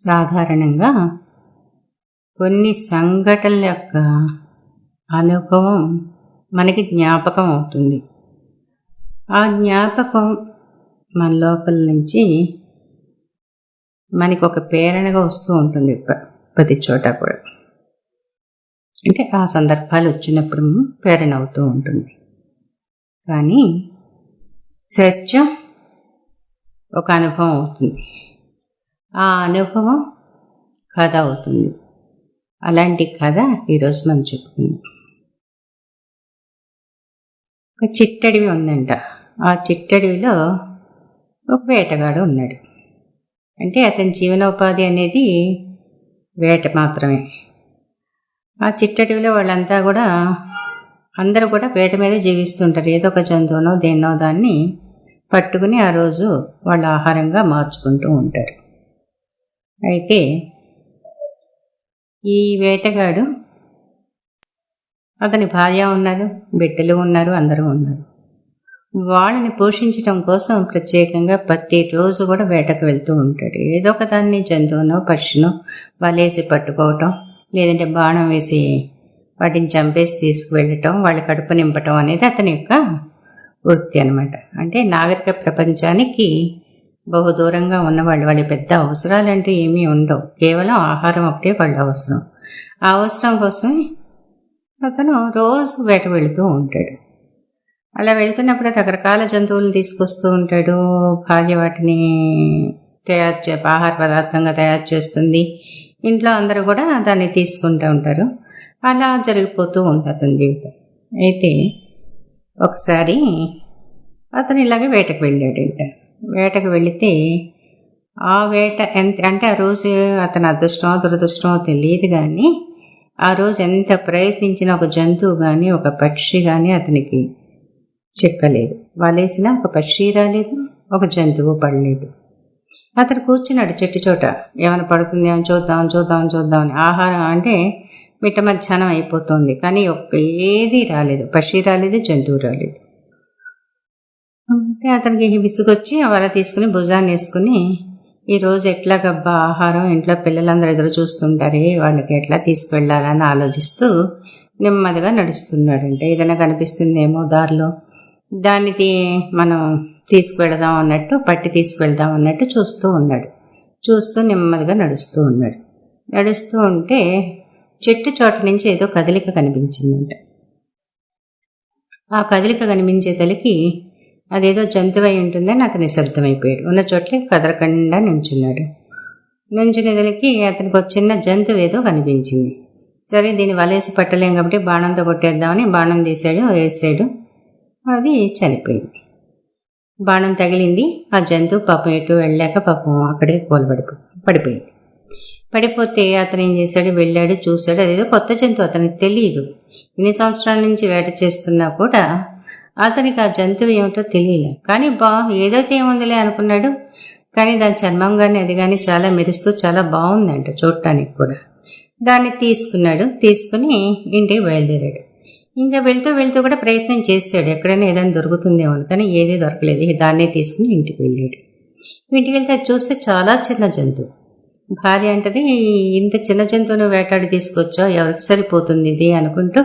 సాధారణంగా కొన్ని సంఘటనల యొక్క అనుభవం మనకి జ్ఞాపకం అవుతుంది. ఆ జ్ఞాపకం మన లోపల నుంచి మనకి ఒక ప్రేరణగా వస్తూ ఉంటుంది ప్రతి చోట కూడా. అంటే ఆ సందర్భాలు వచ్చినప్పుడు ప్రేరణ అవుతూ ఉంటుంది. కానీ సత్యం ఒక అనుభవం అవుతుంది. ఆ అనుభవం కథ అవుతుంది. అలాంటి కథ ఈరోజు మనం చెప్పుకుందాం. ఒక చిట్టడివి ఉందంట. ఆ చిట్టడివిలో ఒక వేటగాడు ఉన్నాడు. అంటే అతని జీవనోపాధి అనేది వేట మాత్రమే. ఆ చిట్టడివిలో వాళ్ళంతా కూడా అందరూ కూడా వేట మీద జీవిస్తుంటారు. ఏదో ఒక జంతువునో దేన్నో దాన్ని పట్టుకుని ఆ రోజు వాళ్ళ ఆహారంగా మార్చుకుంటూ ఉంటారు. అయితే ఈ వేటగాడు, అతని భార్య ఉన్నారు, బిడ్డలు ఉన్నారు, అందరూ ఉన్నారు. వాళ్ళని పోషించడం కోసం ప్రత్యేకంగా ప్రతిరోజు కూడా వేటకు వెళ్తూ ఉంటాడు. ఏదో ఒక దాన్ని జంతువునో పక్షినో వలేసి పట్టుకోవటం, లేదంటే బాణం వేసి వాటిని చంపేసి తీసుకువెళ్ళటం, వాళ్ళ కడుపు నింపటం అనేది అతని యొక్క వృత్తి అనమాట. అంటే నాగరిక ప్రపంచానికి బహుదూరంగా ఉన్నవాళ్ళు, వాళ్ళ పెద్ద అవసరాలంటూ ఏమీ ఉండవు. కేవలం ఆహారం ఒకటే వాళ్ళ అవసరం. ఆ అవసరం కోసం అతను రోజు వేట వెళుతూ ఉంటాడు. అలా వెళ్తున్నప్పుడు రకరకాల జంతువులు తీసుకొస్తూ ఉంటాడు. భార్య వాటిని ఆహార పదార్థంగా తయారు చేస్తుంది. ఇంట్లో అందరూ కూడా దాన్ని తీసుకుంటూ ఉంటారు. అలా జరిగిపోతూ ఉంటుంది అతని జీవితం. అయితే ఒకసారి అతను ఇలాగే వేటకు వెళ్ళాడంట. వేటకు వెళితే ఆ వేట ఎంత అంటే ఆ రోజు అతని అదృష్టమో దురదృష్టమో తెలియదు, కానీ ఆ రోజు ఎంత ప్రయత్నించినా ఒక జంతువు కానీ ఒక పక్షి కానీ అతనికి చిక్కలేదు. వలేసిన ఒక పక్షి రాలేదు, ఒక జంతువు పడలేదు. అతను కూర్చున్నాడు చెట్టు చోట. ఏమైనా పడుతుంది అని చూద్దామని. ఆహారం అంటే మిట్ట మధ్యాహ్నం అయిపోతుంది, కానీ ఏది రాలేదు. పక్షి రాలేదు, జంతువు రాలేదు. అంటే అతనికి విసుగొచ్చి ఆ వల తీసుకుని భుజాన్ని వేసుకుని, ఈరోజు ఎట్లా గబ్బా ఆహారం, ఇంట్లో పిల్లలందరూ ఎదురు చూస్తుంటారే, వాళ్ళకి ఎట్లా తీసుకువెళ్ళాలని ఆలోచిస్తూ నెమ్మదిగా నడుస్తున్నాడంటే ఏదైనా కనిపిస్తుందేమో దారిలో, దాన్ని మనం తీసుకువెళదాం అన్నట్టు, పట్టి తీసుకువెళ్దాం అన్నట్టు చూస్తూ ఉన్నాడు. చూస్తూ నెమ్మదిగా నడుస్తూ ఉన్నాడు. నడుస్తూ ఉంటే చెట్టు చోట నుంచి ఏదో కదలిక కనిపించిందంట. ఆ కదలిక కనిపించేతలకి అదేదో జంతువై ఉంటుందని అతను నిశ్శబ్దమైపోయాడు. ఉన్న చోట్లే కదలకుండా నించున్నాడు. నించునేదలకి అతనికి ఒక చిన్న జంతువు ఏదో కనిపించింది. సరే, దీన్ని వలేసి పట్టలేం కాబట్టి బాణంతో కొట్టేద్దామని బాణం తీశాడు, వేసాడు. అది చనిపోయింది. బాణం తగిలింది. ఆ జంతువు పాపం ఎటు వెళ్ళాక పాపం అక్కడే పడిపోయింది. పడిపోతే అతను ఏం చేశాడు, వెళ్ళాడు, చూశాడు. అదేదో కొత్త జంతువు, అతనికి తెలియదు. ఇన్ని సంవత్సరాల నుంచి వేట చేస్తున్నా కూడా అతనికి ఆ జంతువు ఏమిటో తెలియలే. కానీ ఏదైతే ఏముందిలే అనుకున్నాడు. కానీ దాని చర్మం కానీ అది కానీ చాలా మెరుస్తూ చాలా బాగుందంట చూడటానికి కూడా. దాన్ని తీసుకున్నాడు. తీసుకుని ఇంటికి బయలుదేరాడు. ఇంకా వెళ్తూ కూడా ప్రయత్నం చేశాడు, ఎక్కడైనా ఏదైనా దొరుకుతుందేమో, కానీ ఏదీ దొరకలేదు. దాన్నే తీసుకుని ఇంటికి వెళ్ళాడు. ఇంటికి వెళ్తే చూస్తే చాలా చిన్న జంతువు. భార్య అంటది, ఇంత చిన్న జంతువును వేటాడి తీసుకొచ్చావు, ఎవరికి సరిపోతుంది ఇది అనుకుంటూ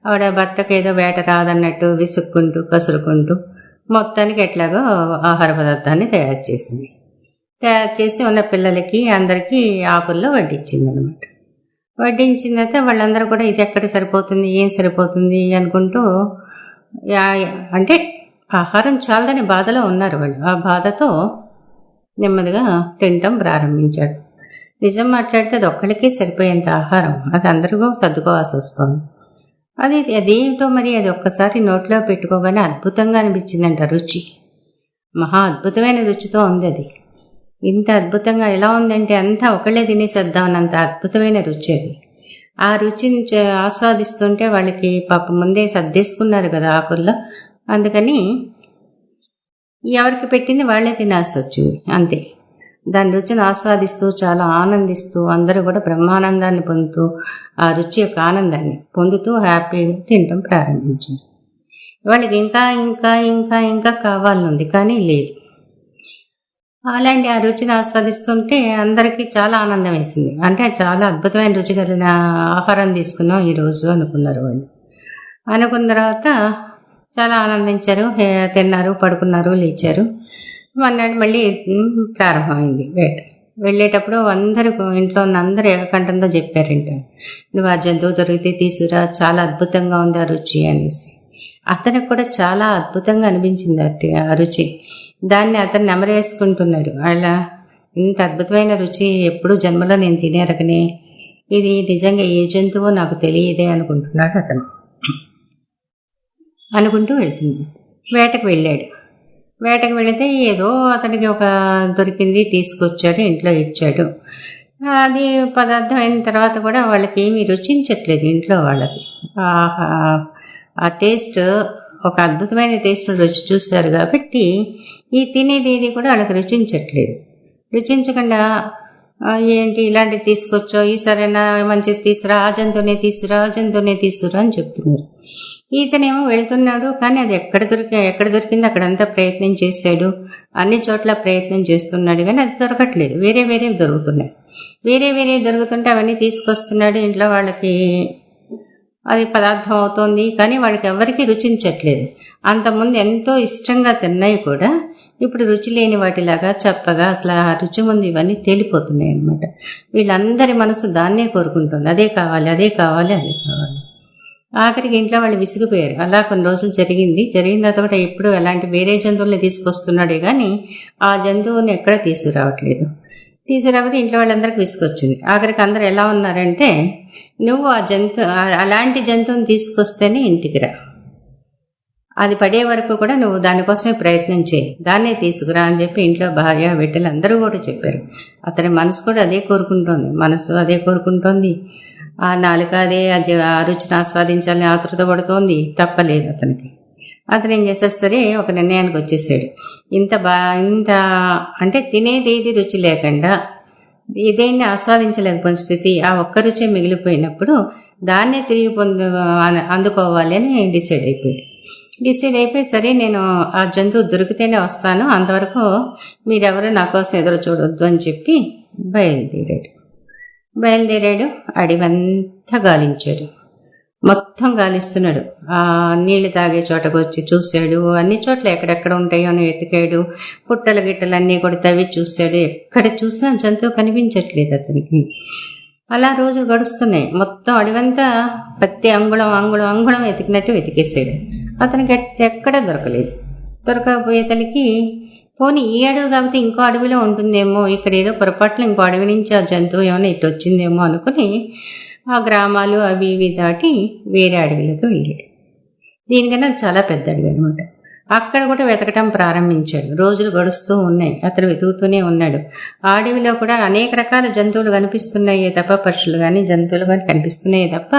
ఆవిడ భర్తకు ఏదో వేట రాదన్నట్టు విసుక్కుంటూ కసురుకుంటూ మొత్తానికి ఎట్లాగో ఆహార పదార్థాన్ని తయారు చేసింది. తయారు చేసి ఉన్న పిల్లలకి అందరికీ ఆకుల్లో వడ్డించింది అనమాట. వడ్డించిన తర్వాత వాళ్ళందరూ కూడా ఇది ఎక్కడ సరిపోతుంది, ఏం సరిపోతుంది అనుకుంటూ, అంటే ఆహారం చాలదని బాధలో ఉన్నారు వాళ్ళు. ఆ బాధతో నెమ్మదిగా తినటం ప్రారంభించాడు. నిజం మాట్లాడితే అది ఒక్కడికే సరిపోయేంత ఆహారం, అది అందరికీ సర్దుకోవాల్సి వస్తుంది. అదేమిటో మరి, అది ఒక్కసారి నోట్లో పెట్టుకోగానే అద్భుతంగా అనిపించిందంట. రుచి మహా అద్భుతమైన రుచితో ఉంది అది. ఇంత అద్భుతంగా ఎలా ఉందంటే అంతా ఒకళ్ళే తినేసేద్దామన్నంత అద్భుతమైన రుచి అది. ఆ రుచిని ఆస్వాదిస్తుంటే వాళ్ళకి పాపం ముందే సర్దేసుకున్నారు కదా ఆకుల్లో, అందుకని ఎవరికి పెట్టింది వాళ్ళే తినాల్సి వచ్చింది అంతే. దాని రుచిని ఆస్వాదిస్తూ చాలా ఆనందిస్తూ అందరూ కూడా బ్రహ్మానందాన్ని పొందుతూ, ఆ రుచి యొక్క ఆనందాన్ని పొందుతూ హ్యాపీగా తినడం ప్రారంభించారు. వాళ్ళకి ఇంకా ఇంకా ఇంకా ఇంకా కావాలనుంది, కానీ లేదు. అలాంటి ఆ రుచిని ఆస్వాదిస్తుంటే అందరికీ చాలా ఆనందం వేసింది. అంటే చాలా అద్భుతమైన రుచి కలిగిన ఆహారం తీసుకున్నాం ఈరోజు అనుకున్నారు వాళ్ళు. అనుకున్న తర్వాత చాలా ఆనందించారు. తిన్నారు, పడుకున్నారు, లేచారు. మర్నాడు మళ్ళీ ప్రారంభమైంది వేట. వెళ్ళేటప్పుడు అందరూ ఇంట్లో ఉన్న అందరూ ఏకకంఠంతో చెప్పారంట, నువ్వు ఆ జంతువు దొరికితే తీసుకురా, చాలా అద్భుతంగా ఉంది ఆ రుచి అనేసి. అతనికి కూడా చాలా అద్భుతంగా అనిపించింది ఆ రుచి. దాన్ని అతను నెమరేసుకుంటున్నాడు. అలా ఇంత అద్భుతమైన రుచి ఎప్పుడూ జన్మలో నేను తినేరకనే, ఇది నిజంగా ఏ జంతువో నాకు తెలియదే అనుకుంటున్నాడు అతను. అనుకుంటూ వెళ్తుంది. వేటకు వెళ్ళాడు. వేటకు వెళితే ఏదో అతనికి ఒక దొరికింది, తీసుకొచ్చాడు, ఇంట్లో ఇచ్చాడు. అది పదార్థం అయిన తర్వాత కూడా వాళ్ళకి ఏమీ రుచించట్లేదు ఇంట్లో వాళ్ళకి. ఆ టేస్ట్, ఒక అద్భుతమైన టేస్ట్ రుచి చూశారు కాబట్టి ఈ తినేది ఏది కూడా వాళ్ళకి రుచించట్లేదు. రుచించకుండా ఏంటి ఇలాంటివి తీసుకొచ్చో, ఈసారైనా మంచిది తీసుకురా, ఆ జంతువునే తీసుకురా అని చెప్తున్నారు. ఇతనేమో వెళ్తున్నాడు, కానీ అది ఎక్కడ దొరికింది అక్కడంతా ప్రయత్నం చేశాడు. అన్ని చోట్ల ప్రయత్నం చేస్తున్నాడు, కానీ అది దొరకట్లేదు. వేరే దొరుకుతున్నాయి. వేరే దొరుకుతుంటే అవన్నీ తీసుకొస్తున్నాడు. ఇంట్లో వాళ్ళకి అది పదార్థం అవుతోంది, కానీ వాళ్ళకి ఎవరికి రుచించట్లేదు. అంతకుముందు ఎంతో ఇష్టంగా తిన్నాయి కూడా ఇప్పుడు రుచి లేని వాటిలాగా చప్పగా, అసలు ఆ రుచి ముందు ఇవన్నీ తేలిపోతున్నాయి అన్నమాట. వీళ్ళందరి మనసు దాన్నే కోరుకుంటుంది, అదే కావాలి. ఆఖరికి ఇంట్లో వాళ్ళు విసిగిపోయారు. అలా కొన్ని రోజులు జరిగిన తర్వాత కూడా ఎప్పుడు ఎలాంటి వేరే జంతువుల్ని తీసుకొస్తున్నాడే కానీ ఆ జంతువుని ఎక్కడ తీసుకురావట్లేదు. ఇంట్లో వాళ్ళందరికీ విసుకొచ్చింది. ఆఖరికి అందరు ఎలా ఉన్నారంటే, నువ్వు అలాంటి జంతువుని తీసుకొస్తేనే ఇంటికి రా, అది పడే వరకు కూడా నువ్వు దానికోసమే ప్రయత్నం చేయి, దాన్నే తీసుకురా అని చెప్పి ఇంట్లో భార్య బిడ్డలు అందరూ కూడా చెప్పారు. అతని మనసు కూడా అదే కోరుకుంటోంది. ఆ నాలుక అదే ఆ రుచిని ఆస్వాదించాలని ఆతృత పడుతోంది. తప్పలేదు అతనికి. అతను ఏం చేశాడు, సరే ఒక నిర్ణయానికి వచ్చేసాడు. ఇంత అంటే తినేది ఏది రుచి లేకుండా ఇదేంటి ఆస్వాదించలేకపోయిన స్థితి, ఆ ఒక్క రుచే మిగిలిపోయినప్పుడు దాన్నే తిరిగి అందుకోవాలి అని డిసైడ్ అయిపోయి సరే నేను ఆ జంతువు దొరికితేనే వస్తాను, అంతవరకు మీరెవరు నా కోసం ఎదురు చూడొద్దు అని చెప్పి బయలుదేరాడు. అడివంతా గాలించాడు, మొత్తం గాలిస్తున్నాడు. ఆ నీళ్లు తాగే చోటకు వచ్చి చూశాడు. అన్ని చోట్ల ఎక్కడెక్కడ ఉంటాయో అని వెతికాడు. పుట్టలు గిట్టలన్నీ కూడా తవ్వి చూశాడు. ఎక్కడ చూసినా జంతువు కనిపించట్లేదు అతనికి. అలా రోజులు గడుస్తున్నాయి. మొత్తం అడివంతా ప్రతి అంగుళం వెతికినట్టు వెతికేసాడు. అతనికి ఎక్కడ దొరకకపోయేతలకి పోనీ ఈ అడవి కాకపోతే ఇంకో అడవిలో ఉంటుందేమో, ఇక్కడ ఏదో పొరపాట్లు ఇంకో అడవి నుంచి ఆ జంతువు ఏమైనా ఇటు వచ్చిందేమో అనుకుని ఆ గ్రామాలు అవి ఇవి దాటి వేరే అడవిలోకి వెళ్ళాడు. దీనికన్నా చాలా పెద్ద అడవి అనమాట. అక్కడ కూడా వెతకటం ప్రారంభించాడు. రోజులు గడుస్తూ ఉన్నాయి, అతను వెతుకుతూనే ఉన్నాడు. ఆ అడవిలో కూడా అనేక రకాల జంతువులు కనిపిస్తున్నాయే తప్ప, పక్షులు కానీ జంతువులు కానీ కనిపిస్తున్నాయే తప్ప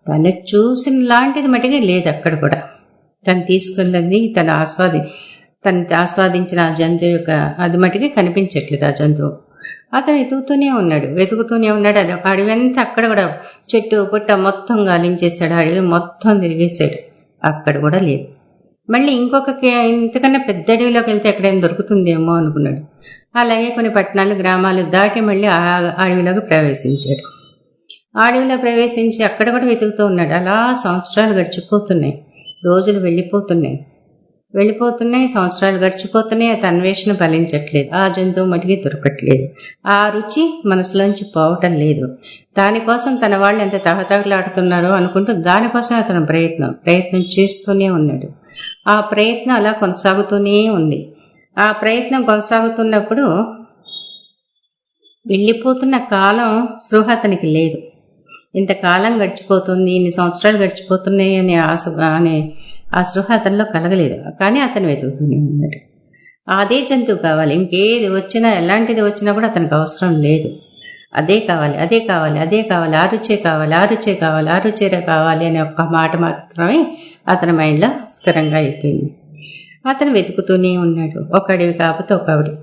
తను చూసిన లాంటిది మటుకే లేదు అక్కడ కూడా. తను తీసుకున్నది, తను ఆస్వాదించిన ఆ జంతువు యొక్క అది మటుకే కనిపించట్లేదు ఆ జంతువు. అతను వెతుకుతూనే ఉన్నాడు. అది అడవి అంతా అక్కడ కూడా చెట్టు పుట్ట మొత్తం గాలించేశాడు. అడవి మొత్తం తిరిగేశాడు, అక్కడ కూడా లేదు. మళ్ళీ ఇంతకన్నా పెద్ద అడవిలోకి వెళ్తే ఎక్కడైనా దొరుకుతుందేమో అనుకున్నాడు. అలాగే కొన్ని పట్టణాలు గ్రామాలు దాటి మళ్ళీ ఆ అడవిలోకి ప్రవేశించాడు. అడవిలో ప్రవేశించి అక్కడ కూడా వెతుకుతూ ఉన్నాడు. అలా సంవత్సరాలు గడిచిపోతున్నాయి, రోజులు వెళ్ళిపోతున్నాయి, సంవత్సరాలు గడిచిపోతున్నాయి. అతని అన్వేషణ ఫలించట్లేదు. ఆ జంతువు మటుకి దొరకట్లేదు. ఆ రుచి మనసులోంచి పోవటం లేదు. దానికోసం తన వాళ్ళు ఎంత తహతహలాడుతున్నారో అనుకుంటూ దానికోసం అతను ప్రయత్నం చేస్తూనే ఉన్నాడు. ఆ ప్రయత్నం అలా కొనసాగుతూనే ఉంది. ఆ ప్రయత్నం కొనసాగుతున్నప్పుడు వెళ్ళిపోతున్న కాలం స్పృహ అతనికి లేదు. ఇంతకాలం గడిచిపోతుంది, ఇన్ని సంవత్సరాలు గడిచిపోతున్నాయి అనే ఆ స్పృహ అతనిలో కలగలేదు. కానీ అతను వెతుకుతూనే ఉన్నాడు. అదే జంతువు కావాలి, ఇంకేది వచ్చినా ఎలాంటిది వచ్చినా కూడా అతనికి అవసరం లేదు. అదే కావాలి, ఆ రుచే కావాలి అనే ఒక్క మాట మాత్రమే అతని మైండ్లో స్థిరంగా అయిపోయింది. అతను వెతుకుతూనే ఉన్నాడు, ఒక అడవి కాకపోతే ఒక అడవి.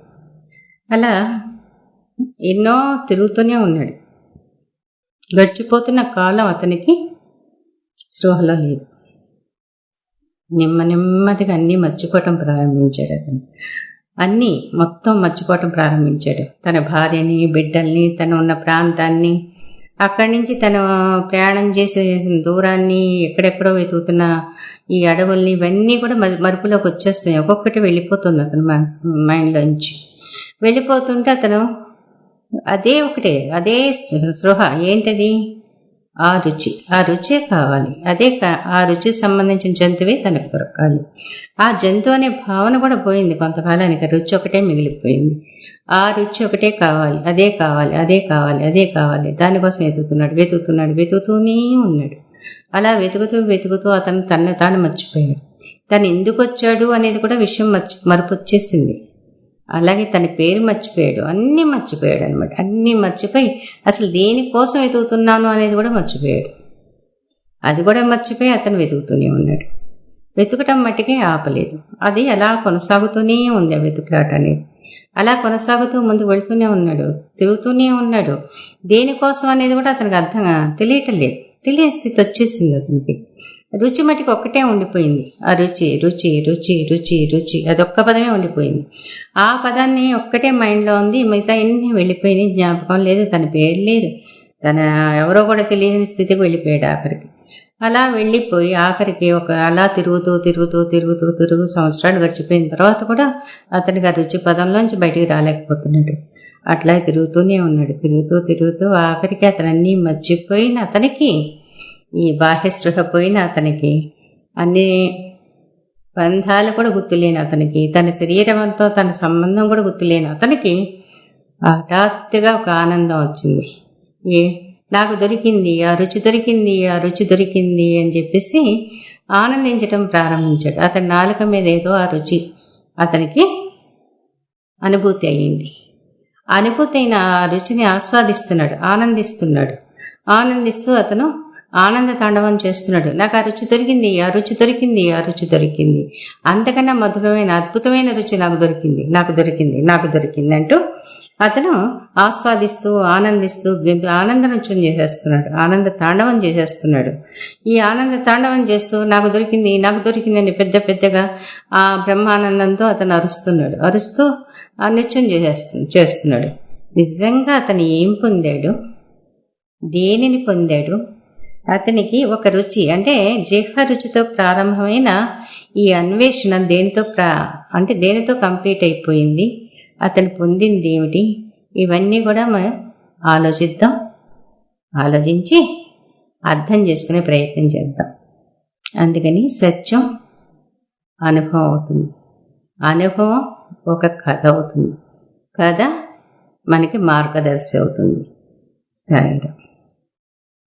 అలా ఎన్నో తిరుగుతూనే ఉన్నాడు. గడిచిపోతున్న కాలం అతనికి స్పృహలో లేదు. నెమ్మదిగా అన్నీ మర్చిపోవటం ప్రారంభించాడు అతను. అన్నీ మొత్తం మర్చిపోవటం ప్రారంభించాడు. తన భార్యని, బిడ్డల్ని, తను ఉన్న ప్రాంతాన్ని, అక్కడి నుంచి తను ప్రయాణం చేసే దూరాన్ని, ఎక్కడెక్కడో వెతుకుతున్న ఈ అడవుల్ని, ఇవన్నీ కూడా మరుపులోకి వచ్చేస్తున్నాయి. ఒక్కొక్కటి వెళ్ళిపోతుంది అతను మైండ్లోంచి. వెళ్ళిపోతుంటే అతను అదే ఒకటే, అదే స్పృహ. ఏంటది? ఆ రుచే కావాలి. ఆ రుచికి సంబంధించిన జంతువే తనకు దొరకాలి. ఆ జంతువు అనే భావన కూడా పోయింది కొంతకాలానికి. రుచి ఒకటే మిగిలిపోయింది. ఆ రుచి ఒకటే కావాలి, అదే కావాలి, అదే కావాలి, అదే కావాలి. దానికోసం వెతుకుతూనే ఉన్నాడు. అలా వెతుకుతూ అతను తాను మర్చిపోయాడు. తను ఎందుకు వచ్చాడు అనేది కూడా విషయం మరపు వచ్చేసింది. అలాగే తన పేరు మర్చిపోయాడు, అన్నీ మర్చిపోయాడు అనమాట. అన్నీ మర్చిపోయి అసలు దేనికోసం వెతుకుతున్నాను అనేది కూడా మర్చిపోయాడు. అది కూడా మర్చిపోయి అతను వెతుకుతూనే ఉన్నాడు. వెతుకటం మట్టికే ఆపలేదు. అది అలా కొనసాగుతూనే ఉంది. ఆ వెతుకులాట అనేది అలా కొనసాగుతూ ముందు వెళుతూనే ఉన్నాడు, తిరుగుతూనే ఉన్నాడు. దేనికోసం అనేది కూడా అతనికి తెలియటం లేదు. తెలియని స్థితి వచ్చేసింది అతనికి. రుచి మట్టికి ఒక్కటే ఉండిపోయింది. ఆ రుచి రుచి రుచి రుచి రుచి అదొక్క పదమే ఉండిపోయింది. ఆ పదాన్ని ఒక్కటే మైండ్లో ఉంది. మిగతా ఎన్ని వెళ్ళిపోయినాయి. జ్ఞాపకం లేదు, తన పేరు లేదు, తన ఎవరో కూడా తెలియని స్థితికి వెళ్ళిపోయాడు ఆఖరికి. అలా వెళ్ళిపోయి ఆఖరికి అలా తిరుగుతూ సంవత్సరాలు గడిచిపోయిన తర్వాత కూడా అతనికి ఆ రుచి పదంలోంచి బయటికి రాలేకపోతున్నాడు. అట్లా తిరుగుతూనే ఉన్నాడు. తిరుగుతూ ఆఖరికి అతనన్నీ మర్చిపోయిన అతనికి, ఈ బాహ్య స్పృహ పోయిన అతనికి, అన్ని బంధాలు కూడా గుర్తులేని అతనికి, తన శరీరంతో తన సంబంధం కూడా గుర్తులేని అతనికి హఠాత్తుగా ఒక ఆనందం వచ్చింది. నాకు దొరికింది, ఆ రుచి దొరికింది అని చెప్పేసి ఆనందించటం ప్రారంభించాడు. అతని నాలుక మీద ఏదో ఆ రుచి అతనికి అనుభూతి అయ్యింది. అనుభూతి అయిన ఆ రుచిని ఆస్వాదిస్తున్నాడు, ఆనందిస్తూ అతను ఆనంద తాండవం చేస్తున్నాడు. నాకు ఆ రుచి దొరికింది, అంతకన్నా మధురమైన అద్భుతమైన రుచి నాకు దొరికింది అంటూ అతను ఆస్వాదిస్తూ ఆనందిస్తూ ఆనంద నృత్యం చేసేస్తున్నాడు, ఆనంద తాండవం చేసేస్తున్నాడు. ఈ ఆనంద తాండవం చేస్తూ నాకు దొరికింది అని పెద్దగా ఆ బ్రహ్మానందంతో అతను అరుస్తూ ఆ నృత్యం చేస్తున్నాడు. నిజంగా అతను ఏం పొందాడు, దేనిని పొందాడు? అతనికి ఒక రుచి, అంటే జిహ్వ రుచితో ప్రారంభమైన ఈ అన్వేషణ దేనితో కంప్లీట్ అయిపోయింది, అతను పొందింది ఏమిటి? ఇవన్నీ కూడా మనం ఆలోచించి అర్థం చేసుకునే ప్రయత్నం చేద్దాం. అందుకని సత్యం అనుభవం అవుతుంది, అనుభవం ఒక కథ అవుతుంది, కథ మనకి మార్గదర్శి అవుతుంది. సరే.